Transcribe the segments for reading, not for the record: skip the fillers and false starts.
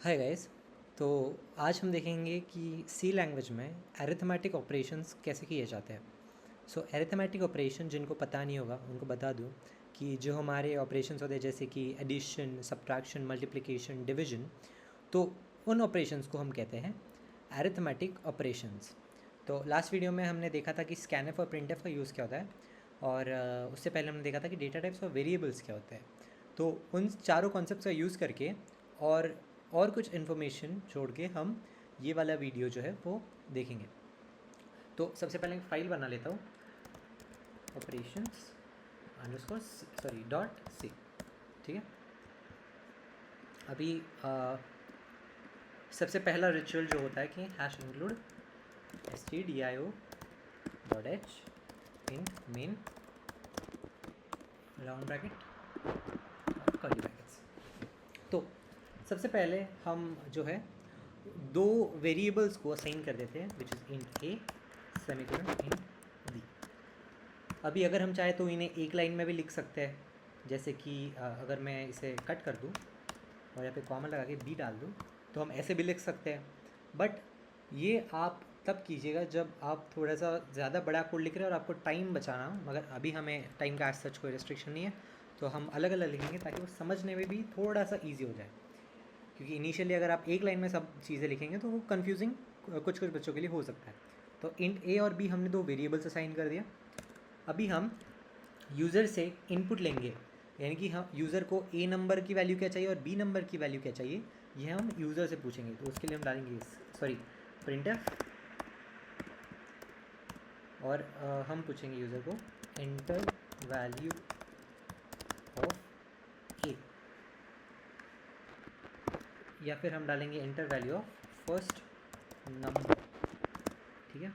Hi guys. तो आज हम देखेंगे कि सी लैंग्वेज में अरिथमेटिक ऑपरेशंस कैसे किए जाते हैं। सो अरिथमेटिक ऑपरेशन जिनको पता नहीं होगा उनको बता दूं कि जो हमारे ऑपरेशंस होते हैं जैसे कि एडिशन, सब्ट्रैक्शन, मल्टीप्लिकेशन, डिवीजन, तो उन ऑपरेशंस को हम कहते हैं अरिथमेटिक ऑपरेशंस। तो लास्ट वीडियो में हमने देखा था कि स्कैनफ और प्रिंटफ का यूज़ क्या होता है, और उससे पहले हमने देखा था कि डेटा टाइप्स और वेरिएबल्स क्या होते हैं। तो उन चारों कॉन्सेप्ट्स का यूज़ करके और कुछ इन्फॉर्मेशन छोड़ के हम ये वाला वीडियो जो है वो देखेंगे। तो सबसे पहले एक फ़ाइल बना लेता हूँ, operations underscore sorry dot C. ठीक है। अभी सबसे पहला रिचुअल जो होता है कि hash include stdio dot h in main round bracket curly brackets. तो सबसे पहले हम जो है दो वेरिएबल्स को असाइन कर देते हैं which is int A semicolon int B. अभी अगर हम चाहे तो इन्हें एक लाइन में भी लिख सकते हैं, जैसे कि अगर मैं इसे कट कर दूँ और यहाँ पे कॉमा लगा के बी डाल दूँ तो हम ऐसे भी लिख सकते हैं। बट ये आप तब कीजिएगा जब आप थोड़ा सा ज़्यादा बड़ा कोड लिख रहे हैं और आपको टाइम बचाना हो, मगर अभी हमें टाइम का एज सच कोई रिस्ट्रिक्शन नहीं है, तो हम अलग अलग लिखेंगे ताकि वो समझने में भी थोड़ा सा ईजी हो जाए। क्योंकि इनिशियली अगर आप एक लाइन में सब चीज़ें लिखेंगे तो वो कन्फ्यूजिंग कुछ कुछ बच्चों के लिए हो सकता है। तो इंट ए और बी हमने दो वेरिएबल्स असाइन कर दिया। अभी हम यूज़र से इनपुट लेंगे, यानी कि हम यूज़र को ए नंबर की वैल्यू क्या चाहिए और बी नंबर की वैल्यू क्या चाहिए, ये हम यूज़र से पूछेंगे। तो उसके लिए हम डालेंगे प्रिंटफ और हम पूछेंगे यूज़र को एंटर वैल्यू ऑफ ए, या फिर हम डालेंगे enter value of first number. ठीक है।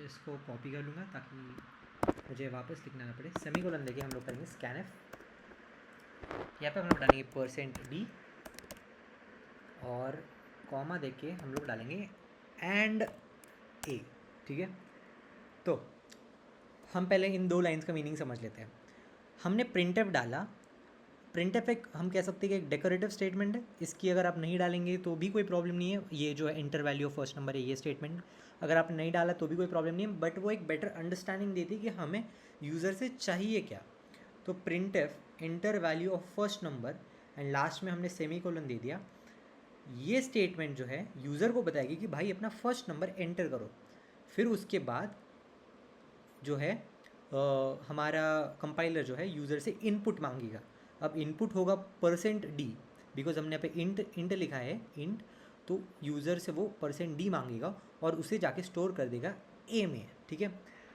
इसको कॉपी कर लूँगा ताकि मुझे वापस लिखना ना पड़े। सेमीकोलन देके हम लोग करेंगे स्कैनफ, यहाँ पे हम लोग डालेंगे %d और कॉमा देके हम लोग डालेंगे एंड ए। ठीक है। तो हम पहले इन दो लाइंस का मीनिंग समझ लेते हैं। हमने प्रिंटफ डाला। प्रिंटफ एक हम कह सकते हैं कि एक डेकोरेटिव स्टेटमेंट है। इसकी अगर आप नहीं डालेंगे तो भी कोई प्रॉब्लम नहीं है। ये जो है inter value of first number है, ये स्टेटमेंट अगर आप नहीं डाला तो भी कोई प्रॉब्लम नहीं है, बट वो एक बेटर अंडरस्टैंडिंग देती है कि हमें यूज़र से चाहिए क्या। तो printf inter value of first number and last में हमने सेमीकोलन दे दिया। ये स्टेटमेंट जो है यूज़र को बताएगी कि भाई अपना फर्स्ट नंबर एंटर करो। फिर उसके बाद जो है हमारा कंपाइलर जो है यूज़र से इनपुट मांगेगा। अब इनपुट होगा %d, बिकॉज हमने यहाँ पे इंट लिखा है इंट, तो यूज़र से वो %d मांगेगा और उसे जाके स्टोर कर देगा ए में। ठीक है।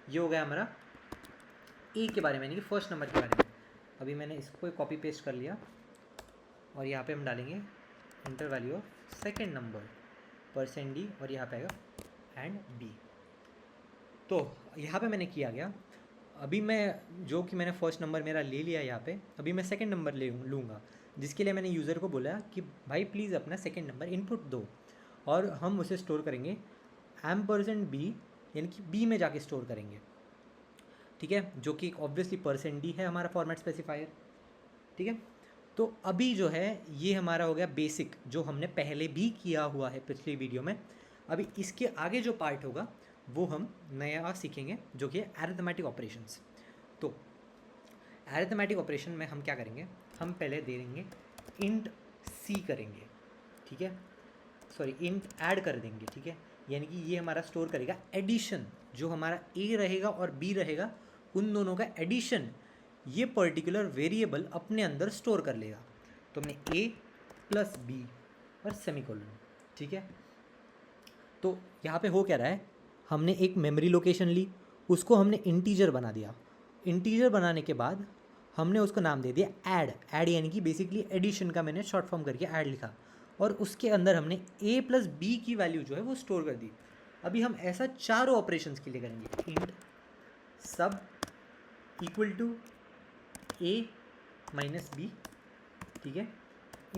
ये हो गया हमारा ए के बारे में, यानी कि फर्स्ट नंबर के बारे में। अभी मैंने इसको कॉपी पेस्ट कर लिया और यहाँ पे हम डालेंगे inter value of second number %d और यहाँ पे आएगा एंड बी। तो यहाँ पे मैंने किया गया। अभी मैं जो कि मैंने फर्स्ट नंबर मेरा ले लिया यहाँ पे, अभी मैं सेकंड नंबर ले लूँगा, जिसके लिए मैंने यूज़र को बोला कि भाई प्लीज़ अपना सेकंड नंबर इनपुट दो, और हम उसे स्टोर करेंगे %b, यानी कि b में जाके स्टोर करेंगे। ठीक है। जो कि ऑब्वियसली %d है हमारा फॉर्मेट स्पेसिफायर। ठीक है। तो अभी जो है ये हमारा हो गया बेसिक, जो हमने पहले भी किया हुआ है पिछली वीडियो में। अभी इसके आगे जो पार्ट होगा वो हम नया सीखेंगे, जो कि है अरिथमेटिक ऑपरेशंस। तो अरिथमेटिक ऑपरेशन में हम क्या करेंगे, हम पहले दे देंगे इंट सी करेंगे। ठीक है। सॉरी, इंट ऐड कर देंगे। ठीक है। यानी कि ये हमारा स्टोर करेगा एडिशन, जो हमारा ए रहेगा और बी रहेगा, उन दोनों का एडिशन ये पर्टिकुलर वेरिएबल अपने अंदर स्टोर कर लेगा। तो हमने ए प्लस बी और सेमीकोलन। ठीक है। तो यहाँ पे हो क्या रहा है, हमने एक मेमोरी लोकेशन ली, उसको हमने इंटीजर बना दिया। इंटीजर बनाने के बाद हमने उसको नाम दे दिया ऐड यानी कि बेसिकली एडिशन का मैंने शॉर्ट फॉर्म करके ऐड लिखा, और उसके अंदर हमने a प्लस बी की वैल्यू जो है वो स्टोर कर दी। अभी हम ऐसा चारों ऑपरेशंस के लिए करेंगे। Int sub equal to a minus B. ठीक है।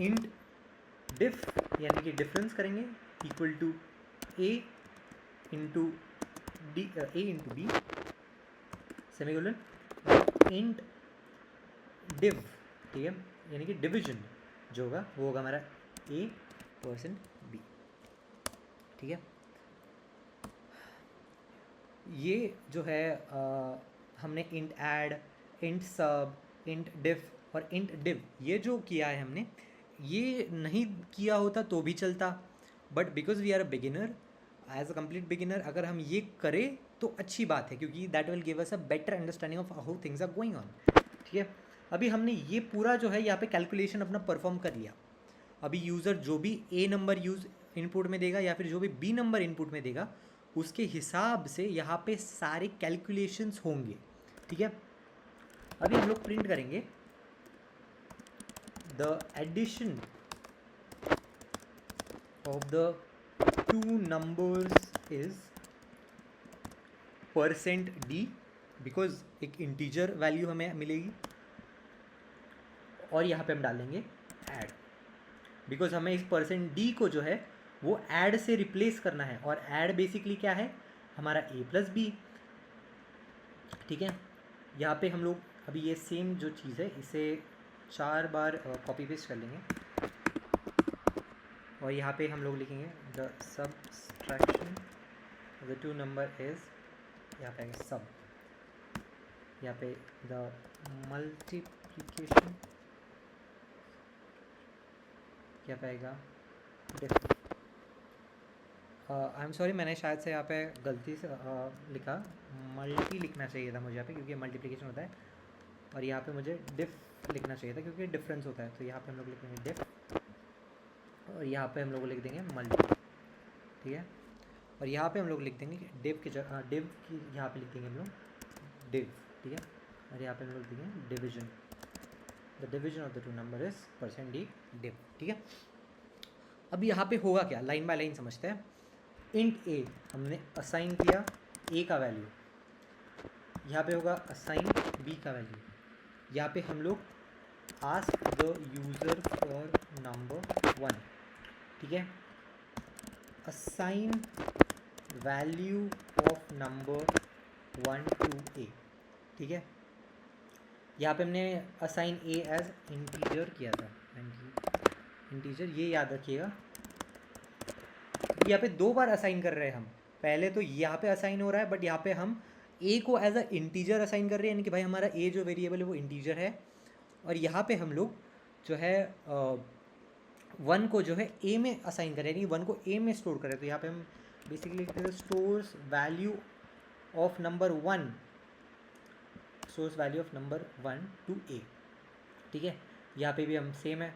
इंट डिफ यानी कि डिफरेंस करेंगे equal to a into B semicolon. Int div, ठीक है, यानी कि डिवीजन जो होगा वो होगा हमारा a परसेंट बी, ठीक है। ये जो है हमने इंट ऐड, इंट सब, इंट डिफ और इंट डिव ये जो किया है हमने, ये नहीं किया होता तो भी चलता, but because we are a beginner, as a complete beginner अगर हम ये करें तो अच्छी बात है, क्योंकि that will give us a better understanding of how things are going on, ठीक है। अभी हमने ये पूरा जो है यहाँ पे कैलकुलेशन अपना परफॉर्म कर लिया। अभी यूज़र जो भी ए नंबर इनपुट में देगा या फिर जो भी बी नंबर इनपुट में देगा, उसके हिसाब से यहाँ पे सारे कैलकुलेशंस होंगे, ठीक है। अभी हम लोग प्रिंट करेंगे the addition of the two numbers is percent D, because एक इंटीजर वैल्यू हमें मिलेगी, और यहाँ पे हम डालेंगे ऐड, बिकॉज हमें इस परसेंट डी को जो है वो ऐड से रिप्लेस करना है, और ऐड बेसिकली क्या है, हमारा ए प्लस बी, ठीक है। यहाँ पे हम लोग अभी ये सेम जो चीज़ है इसे 4 बार कॉपी पेस्ट कर लेंगे, और यहाँ पे हम लोग लिखेंगे the subtraction the two number is, यहाँ पे सब, यहाँ पे द मल्टीप्लिकेशन, क्या पाएगा डिफ। आई एम सॉरी, मैंने शायद से यहाँ पे गलती से लिखा, मल्टी लिखना चाहिए था मुझे यहाँ पे, क्योंकि मल्टीप्लिकेशन होता है, और यहाँ पे मुझे डिफ लिखना चाहिए था क्योंकि डिफरेंस होता है। तो यहाँ पे हम लोग लिखेंगे डिफ, और यहाँ पे हम लोग लिख देंगे मल्टी, ठीक है। और यहाँ पे हम लोग लिख देंगे डिव की डिव की यहाँ पे लिख देंगे हम लोग डिव, ठीक है। और यहाँ पे हम लोग लिख देंगे division, the division of the two number is percent D div, ठीक है। अब यहाँ पे होगा क्या, लाइन बाय लाइन समझते हैं। इंट ए हमने असाइन किया ए का वैल्यू, यहाँ पे होगा असाइन बी का वैल्यू, यहाँ पे हम लोग ask the user for number 1, ठीक है। Assign value of number 1 to a, ठीक है। यहाँ पे हमने असाइन ए एज इंटीजर किया था, इंटीजर, ये याद रखिएगा। यहाँ पे 2 बार असाइन कर रहे हैं हम, पहले तो यहाँ पे असाइन हो रहा है, बट यहाँ पे हम ए को एज अ इंटीजर असाइन कर रहे हैं, यानी कि भाई हमारा ए जो वेरिएबल है वो इंटीजर है, और यहाँ पे हम लोग जो है 1 को जो है ए में असाइन कर रहे हैं, यानी 1 को ए में स्टोर कर रहे हैं। तो यहाँ पे हम बेसिकली लिखते हैं stores value of number 1, stores value of number 1 to a, ठीक है। यहाँ पे भी हम सेम है,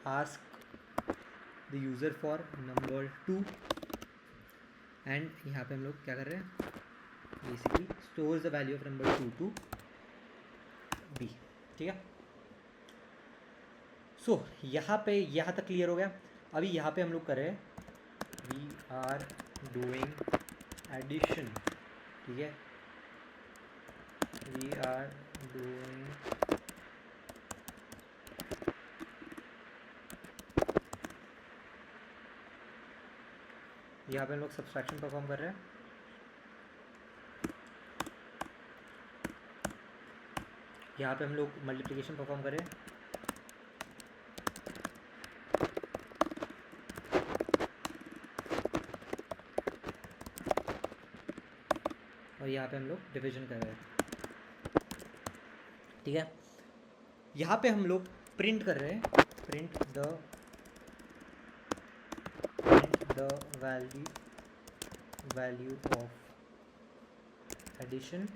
ask the user for number 2, and यहाँ पे हम लोग क्या कर रहे हैं, basically stores the value of number 2 to b, ठीक है। सो यहाँ पे यहाँ तक क्लियर हो गया। अभी यहाँ पे हम लोग कर रहे हैं वी आर डूइंग एडिशन, ठीक है। वी आर डूइंग यहाँ पे हम लोग सब्सट्रैक्शन परफॉर्म कर रहे हैं, यहाँ पे हम लोग मल्टीप्लिकेशन परफॉर्म कर रहे हैं, और यहाँ पे हम लोग डिवीजन कर रहे हैं, ठीक है। यहाँ पे हम लोग प्रिंट कर रहे हैं, print the value of addition,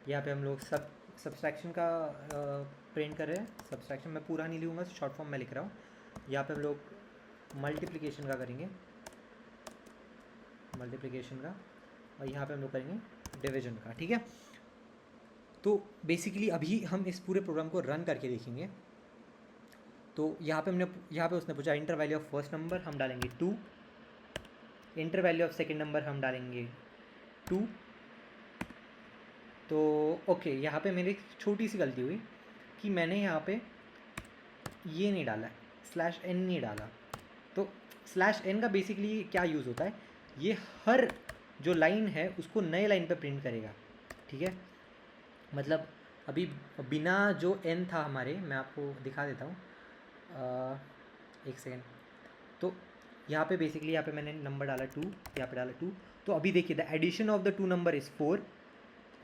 यहाँ पे हम लोग सब्सट्रैक्शन का प्रिंट कर रहे हैं। सब्सट्रैक्शन मैं पूरा नहीं लूँगा, शॉर्ट फॉर्म में लिख रहा हूँ। यहाँ पे हम लोग मल्टीप्लिकेशन का करेंगे, मल्टीप्लिकेशन का, और यहाँ पे हम लोग करेंगे डिवीजन का, ठीक है। तो बेसिकली अभी हम इस पूरे प्रोग्राम को रन करके देखेंगे। तो यहाँ पे उसने पूछा inter value of first number, हम डालेंगे 2, inter value of second number हम डालेंगे 2। तो ओके, यहाँ पे मेरी छोटी सी गलती हुई कि मैंने यहाँ पे ये नहीं डाला, /n नहीं डाला। तो /n का बेसिकली क्या यूज़ होता है, ये हर जो लाइन है उसको नए लाइन पे प्रिंट करेगा, ठीक है। मतलब अभी बिना जो n था हमारे, मैं आपको दिखा देता हूँ, एक सेकेंड। तो यहाँ पे बेसिकली यहाँ पे मैंने नंबर डाला 2, यहाँ पे डाला 2। तो अभी देखिए the addition of the two number is 4,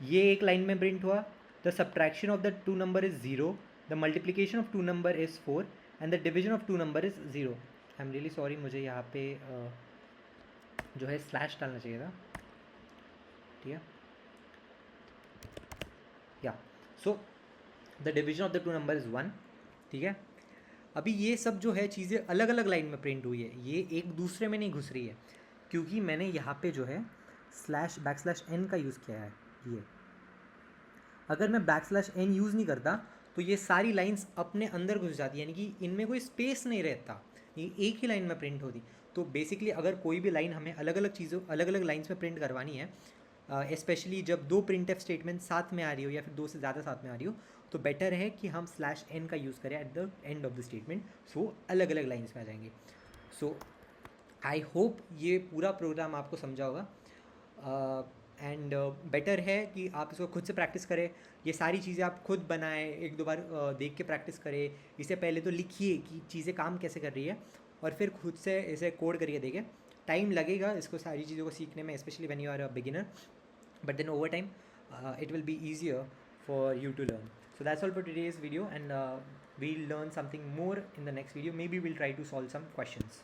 ये एक लाइन में प्रिंट हुआ। The subtraction of the two number is 0, the multiplication of two number is 4 and the division of two number is 0। I am really sorry, मुझे यहाँ पे जो है slash डालना चाहिए था, ठीक है। या so the division of the two number is 1, ठीक है। अभी ये सब जो है चीज़ें अलग अलग लाइन में प्रिंट हुई है, ये एक दूसरे में नहीं घुस रही है, क्योंकि मैंने यहाँ पे जो है /n का यूज़ किया है। ये अगर मैं /n यूज़ नहीं करता तो ये सारी लाइंस अपने अंदर घुस जाती, यानी कि इनमें कोई स्पेस नहीं रहता, ये एक ही लाइन में प्रिंट होती। तो बेसिकली अगर कोई भी लाइन हमें अलग अलग चीज़ों, अलग अलग लाइंस में प्रिंट करवानी है, स्पेशली जब 2 प्रिंटफ स्टेटमेंट साथ में आ रही हो या फिर 2 से ज़्यादा साथ में आ रही हो, तो बेटर है कि हम /n का यूज़ करें at the end of the statement, so अलग अलग लाइंस में आ जाएंगे। सो आई होप ये पूरा प्रोग्राम आपको समझा होगा, एंड बेटर है कि आप इसको खुद से प्रैक्टिस करें, ये सारी चीज़ें आप खुद बनाएं, एक दो बार देख के प्रैक्टिस करें। इससे पहले तो लिखिए कि चीज़ें काम कैसे कर रही है, और फिर खुद से इसे कोड करिए देखें। टाइम लगेगा इसको सारी चीज़ों को सीखने में, specially when you are a beginner, but then over time it will be easier for you to learn. So that's all for today's video, and we'll learn something more in the next video. Maybe we'll try to solve some questions.